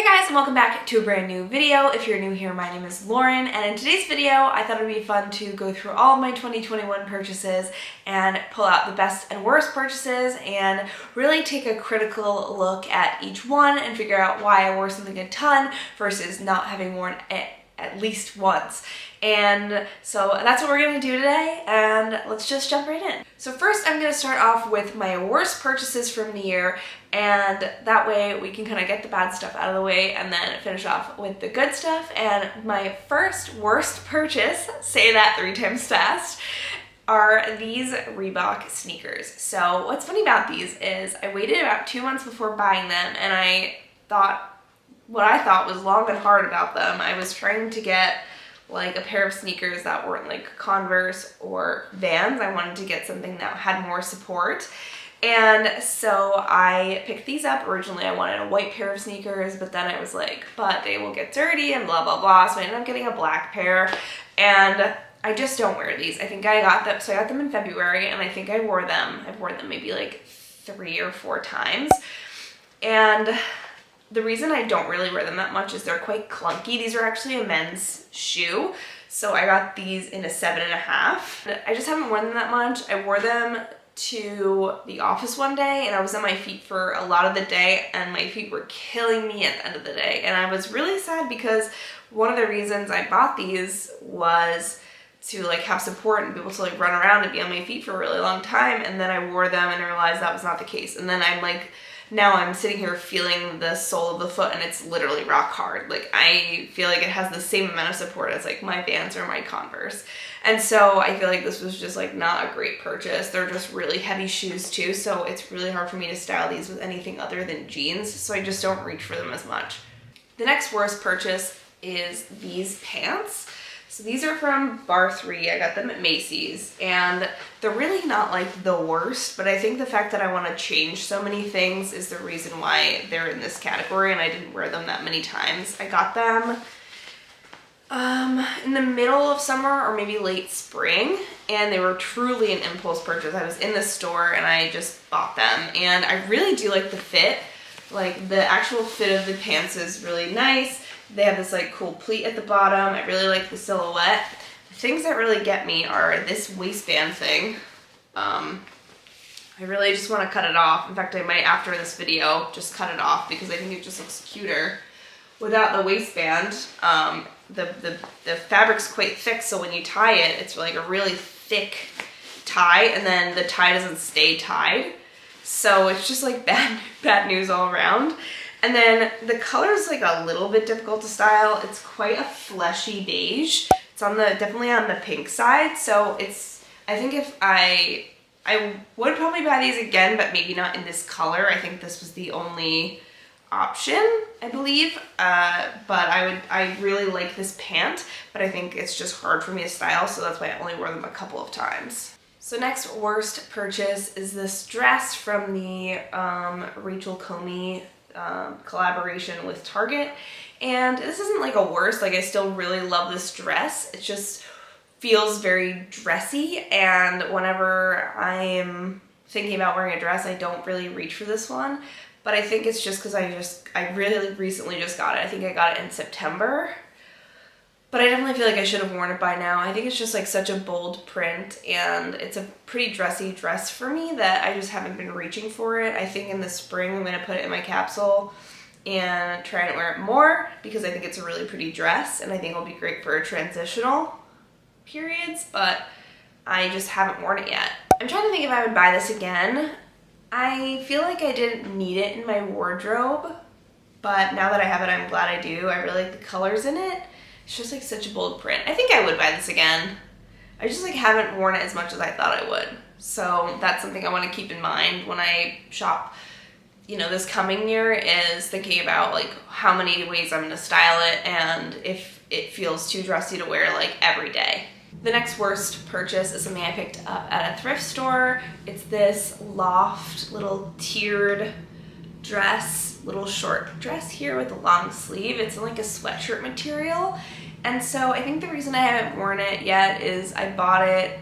Guys, and welcome back to a brand new video. If you're new here, my name is Lauren, and in today's video I thought it would be fun to go through all of my 2021 purchases and pull out the best and worst purchases and really take a critical look at each one and figure out why I wore something a ton versus not having worn it at least once. And so that's what we're going to do today, and let's just jump right in. So first I'm going to start off with my worst purchases from the year, and that way we can kind of get the bad stuff out of the way and then finish off with the good stuff. And my first worst purchase, say that 3 times fast, are these Reebok sneakers. So what's funny about these is I waited about 2 months before buying them, and I thought what I thought was long and hard about them. I was trying to get like a pair of sneakers that weren't like Converse or Vans. I wanted to get something that had more support. And so I picked these up. Originally I wanted a white pair of sneakers, but then I was like, but they will get dirty and blah, blah, blah. So I ended up getting a black pair, and I just don't wear these. I think I got them, so I got them in February, and I think I wore them. I've worn them maybe like 3 or 4 times. And the reason I don't really wear them that much is they're quite clunky. These are actually a men's shoe, so I got these in a 7.5. I just haven't worn them that much. I wore them to the office one day, and I was on my feet for a lot of the day, and my feet were killing me at the end of the day. And I was really sad because one of the reasons I bought these was to like have support and be able to like run around and be on my feet for a really long time. And then I wore them and I realized that was not the case. And then now I'm sitting here feeling the sole of the foot, and it's literally rock hard. Like, I feel like it has the same amount of support as like my Vans or my Converse. And so I feel like this was just like not a great purchase. They're just really heavy shoes too, so it's really hard for me to style these with anything other than jeans, so I just don't reach for them as much. The next worst purchase is these pants. So these are from Bar 3. I got them at Macy's, and they're really not like the worst, but I think the fact that I want to change so many things is the reason why they're in this category, and I didn't wear them that many times. I got them in the middle of summer or maybe late spring, and they were truly an impulse purchase. I was in the store and I just bought them, and I really do like the fit. Like, the actual fit of the pants is really nice. They have this like cool pleat at the bottom. I really like the silhouette. The things that really get me are this waistband thing. I really just want to cut it off. In fact, I might, after this video, just cut it off because I think it just looks cuter without the waistband. The fabric's quite thick, so when you tie it, it's like a really thick tie, and then the tie doesn't stay tied. So it's just like bad news all around. And then the color is like a little bit difficult to style. It's quite a fleshy beige. It's definitely on the pink side. So I think if I would probably buy these again, but maybe not in this color. I think this was the only option, I believe. But I really like this pant, but I think it's just hard for me to style, so that's why I only wore them a couple of times. So next worst purchase is this dress from the Rachel Comey collaboration with Target. And this isn't like a worst, like I still really love this dress. It just feels very dressy, and whenever I am thinking about wearing a dress, I don't really reach for this one. But I think it's just because I really recently just got it. I think I got it in September. But I definitely feel like I should have worn it by now. I think it's just like such a bold print, and it's a pretty dressy dress for me that I just haven't been reaching for it. I think in the spring I'm going to put it in my capsule and try and wear it more because I think it's a really pretty dress, and I think it'll be great for transitional periods, but I just haven't worn it yet. I'm trying to think if I would buy this again. I feel like I didn't need it in my wardrobe, but now that I have it, I'm glad I do. I really like the colors in it. It's just like such a bold print. I think I would buy this again. I just like haven't worn it as much as I thought I would. So that's something I want to keep in mind when I shop, this coming year, is thinking about like how many ways I'm going to style it and if it feels too dressy to wear like every day. The next worst purchase is something I picked up at a thrift store. It's this loft little tiered dress, little short dress here with a long sleeve. It's in like a sweatshirt material, and so I think the reason I haven't worn it yet is I bought it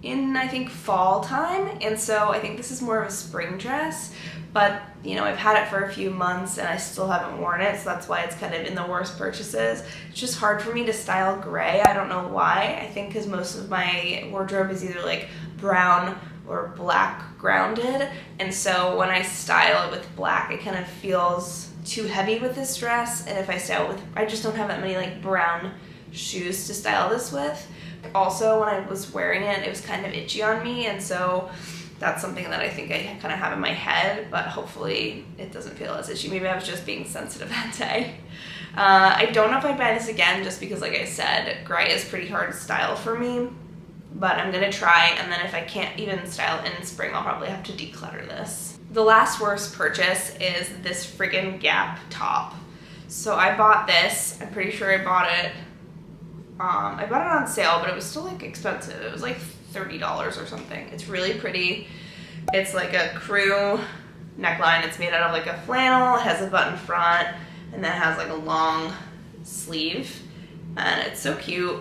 in, I think, fall time, and so I think this is more of a spring dress, but you know, I've had it for a few months and I still haven't worn it, so that's why it's kind of in the worst purchases. It's just hard for me to style gray. I don't know why. I think because most of my wardrobe is either like brown or black grounded, and so when I style it with black, it kind of feels too heavy with this dress, and if I style it with, I just don't have that many like brown shoes to style this with. Also, when I was wearing it, it was kind of itchy on me, and so that's something that I think I kind of have in my head, but hopefully it doesn't feel as itchy. Maybe I was just being sensitive that day. I don't know if I'd buy this again, just because, like I said, gray is pretty hard to style for me, but I'm gonna try, and then if I can't even style it in spring, I'll probably have to declutter this. The last worst purchase is this friggin' Gap top. So I bought this, I'm pretty sure I bought it on sale, but it was still like expensive. It was like $30 or something. It's really pretty. It's like a crew neckline. It's made out of like a flannel. It has a button front, and then it has like a long sleeve, and it's so cute.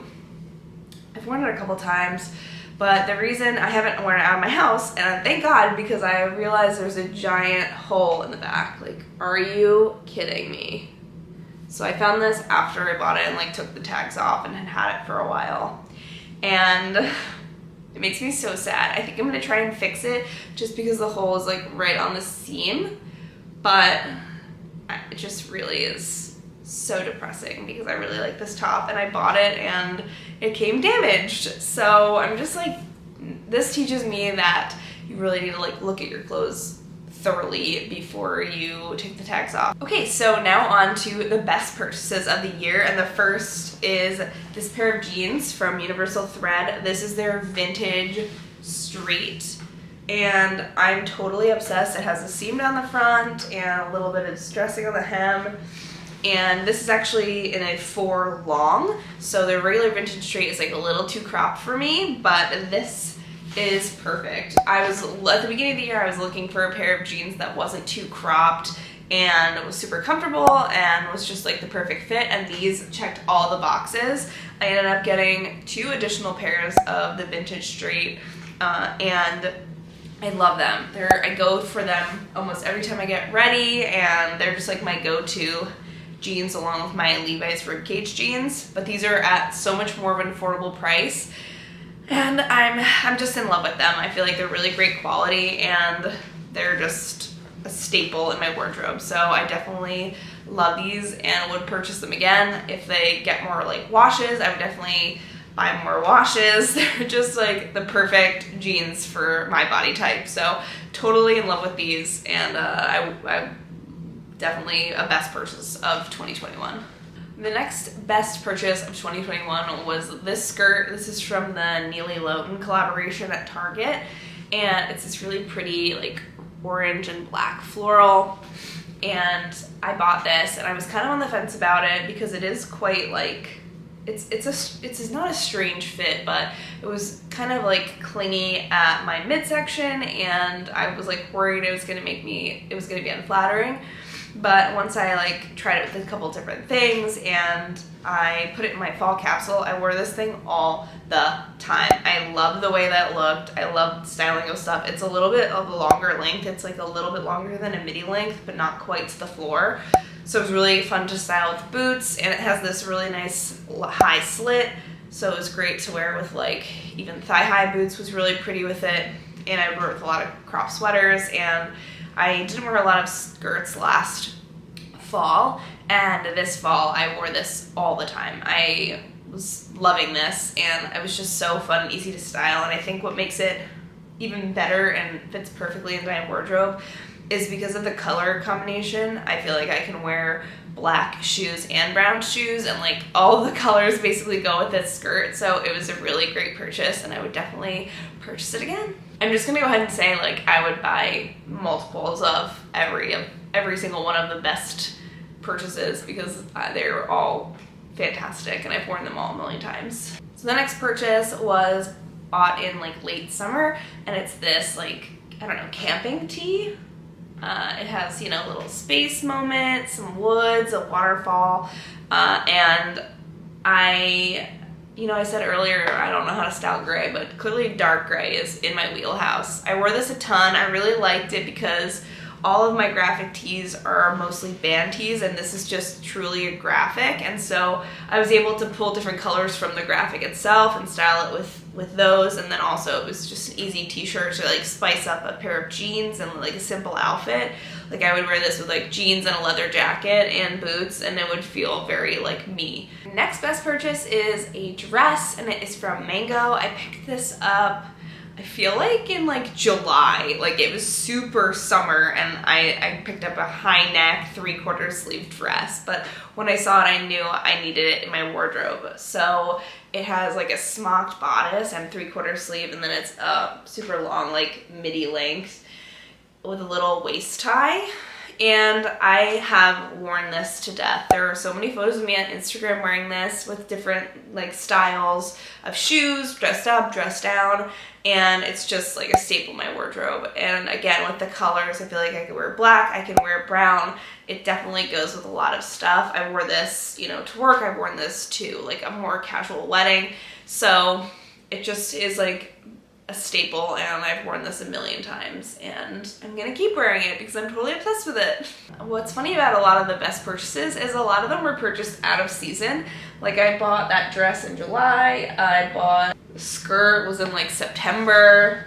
I've worn it a couple times, but the reason I haven't worn it out of my house, and thank God, because I realized there's a giant hole in the back. Like, are you kidding me? So I found this after I bought it and like took the tags off and had it for a while. And it makes me so sad. I think I'm gonna try and fix it just because the hole is like right on the seam, but it just really is so depressing because I really like this top and I bought it and it came damaged. So I'm just like, this teaches me that you really need to like look at your clothes thoroughly before you take the tags off. Okay, so now on to the best purchases of the year, and the first is this pair of jeans from Universal Thread. This is their vintage straight, and I'm totally obsessed. It has a seam down the front and a little bit of distressing on the hem, and this is actually in a 4 long, so the regular vintage straight is like a little too cropped for me, but this is perfect. I was, at the beginning of the year, I was looking for a pair of jeans that wasn't too cropped and was super comfortable and was just like the perfect fit, and these checked all the boxes. I ended up getting 2 additional pairs of the vintage straight, and I love them. I go for them almost every time I get ready, and they're just like my go-to jeans along with my Levi's ribcage jeans, but these are at so much more of an affordable price. And I'm just in love with them. I feel like they're really great quality and they're just a staple in my wardrobe. So I definitely love these and would purchase them again. If they get more like washes, I would definitely buy more washes. They're just like the perfect jeans for my body type. So totally in love with these, and I definitely a best purchase of 2021. The next best purchase of 2021 was this skirt. This is from the Nili Lotan collaboration at Target, and it's this really pretty like orange and black floral, and I bought this and I was kind of on the fence about it because it is quite like, it's not a strange fit, but it was kind of like clingy at my midsection, and I was like worried it was gonna be unflattering. But once I like tried it with a couple different things and I put it in my fall capsule, I wore this thing all the time. I love the way that looked. I love styling of stuff. It's a little bit of a longer length. It's like a little bit longer than a midi length, but not quite to the floor. So it was really fun to style with boots, and it has this really nice high slit. So it was great to wear with like even thigh-high boots was really pretty with it. And I wore it with a lot of crop sweaters, and I didn't wear a lot of skirts last fall, and this fall I wore this all the time. I was loving this, and it was just so fun and easy to style, and I think what makes it even better and fits perfectly into my wardrobe is because of the color combination. I feel like I can wear black shoes and brown shoes, and like all the colors basically go with this skirt, so it was a really great purchase, and I would definitely purchase it again. I'm just gonna go ahead and say like I would buy multiples of every single one of the best purchases because they're all fantastic and I've worn them all a million times. So the next purchase was bought in like late summer, and it's this like, I don't know, camping tee. It has, you know, a little space moment, some woods, a waterfall, and I said earlier I don't know how to style gray, but clearly dark gray is in my wheelhouse. I wore this a ton. I really liked it because all of my graphic tees are mostly band tees, and this is just truly a graphic, and so I was able to pull different colors from the graphic itself and style it with those, and then also it was just an easy t-shirt to like spice up a pair of jeans and like a simple outfit. Like I would wear this with like jeans and a leather jacket and boots, and it would feel very like me. Next best purchase is a dress, and it is from Mango. I picked this up, I feel like in like July. Like it was super summer, and I picked up a high neck 3/4 sleeve dress, but when I saw it I knew I needed it in my wardrobe. So it has like a smocked bodice and 3/4 sleeve, and then it's super long like midi length with a little waist tie. And I have worn this to death. There are so many photos of me on Instagram wearing this with different like styles of shoes, dressed up, dressed down, and it's just like a staple in my wardrobe. And again, with the colors, I feel like I could wear black, I can wear brown. It definitely goes with a lot of stuff. I wore this, you know, to work. I've worn this to like a more casual wedding. So it just is like a staple, and I've worn this a million times, and I'm gonna keep wearing it because I'm totally obsessed with it. What's funny about a lot of the best purchases is a lot of them were purchased out of season. Like I bought that dress in July, I bought the skirt was in like September,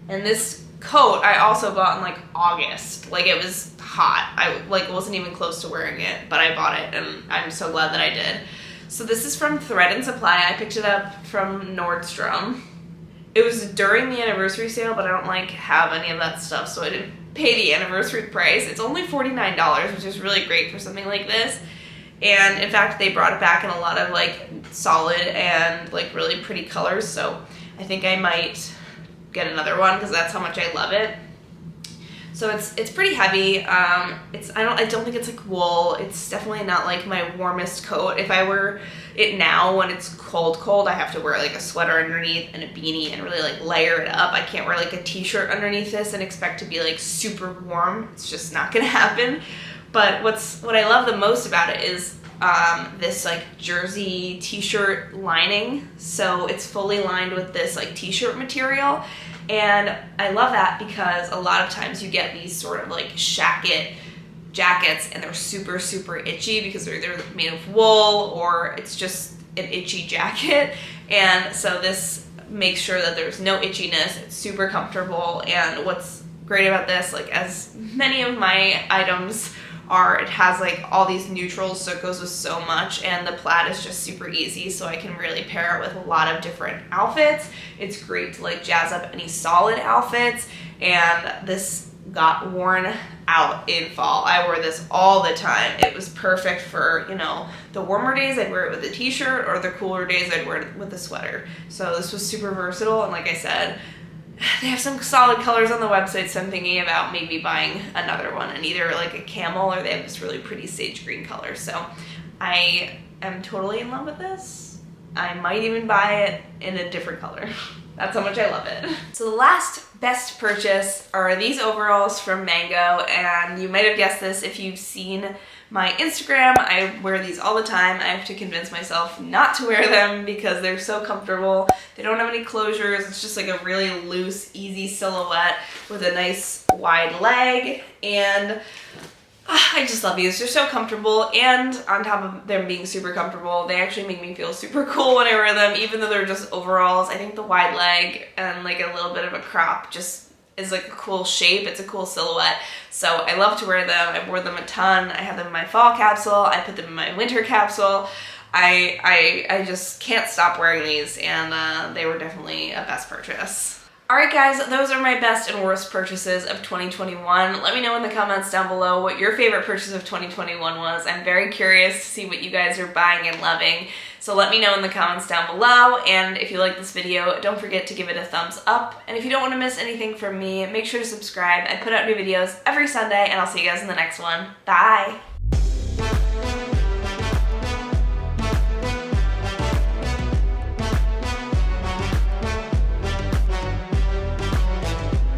and this coat I also bought in like August. Like it was hot. I like wasn't even close to wearing it, but I bought it, and I'm so glad that I did. So this is from Thread and Supply. I picked it up from Nordstrom. It was during the anniversary sale, but I don't like have any of that stuff, so I didn't pay the anniversary price. It's only $49, which is really great for something like this. And in fact, they brought it back in a lot of like solid and like really pretty colors, so I think I might get another one because that's how much I love it. So it's pretty heavy. I don't think it's like wool. It's definitely not like my warmest coat. If I wear it now when it's cold, I have to wear like a sweater underneath and a beanie and really like layer it up. I can't wear like a t-shirt underneath this and expect to be like super warm. It's just not gonna happen. But what I love the most about it is this like jersey t-shirt lining. So it's fully lined with this like t-shirt material. And I love that because a lot of times you get these sort of like shacket jackets and they're super, super itchy because they're either made of wool or it's just an itchy jacket. And so this makes sure that there's no itchiness. It's super comfortable. And what's great about this, like as many of my items are, it has like all these neutrals, so it goes with so much, and the plaid is just super easy, so I can really pair it with a lot of different outfits. It's great to like jazz up any solid outfits, and this got worn out in fall. I wore this all the time. It was perfect for, you know, the warmer days I'd wear it with a t-shirt, or the cooler days I'd wear it with a sweater. So this was super versatile, and like I said, they have some solid colors on the website, so I'm thinking about maybe buying another one in either like a camel, or they have this really pretty sage green color. So I am totally in love with this. I might even buy it in a different color. That's how much I love it. So the last best purchase are these overalls from Mango, and you might have guessed this if you've seen my Instagram. I wear these all the time. I have to convince myself not to wear them because they're so comfortable. They don't have any closures. It's just like a really loose, easy silhouette with a nice wide leg, and I just love these. They're so comfortable, and on top of them being super comfortable, they actually make me feel super cool when I wear them, even though they're just overalls. I think the wide leg and like a little bit of a crop just is like a cool shape. It's a cool silhouette. So I love to wear them. I wore them a ton. I have them in my fall capsule. I put them in my winter capsule. I just can't stop wearing these, and they were definitely a best purchase. Alright guys, those are my best and worst purchases of 2021. Let me know in the comments down below what your favorite purchase of 2021 was. I'm very curious to see what you guys are buying and loving. So let me know in the comments down below, and if you like this video, don't forget to give it a thumbs up. And if you don't want to miss anything from me, make sure to subscribe. I put out new videos every Sunday, and I'll see you guys in the next one. Bye!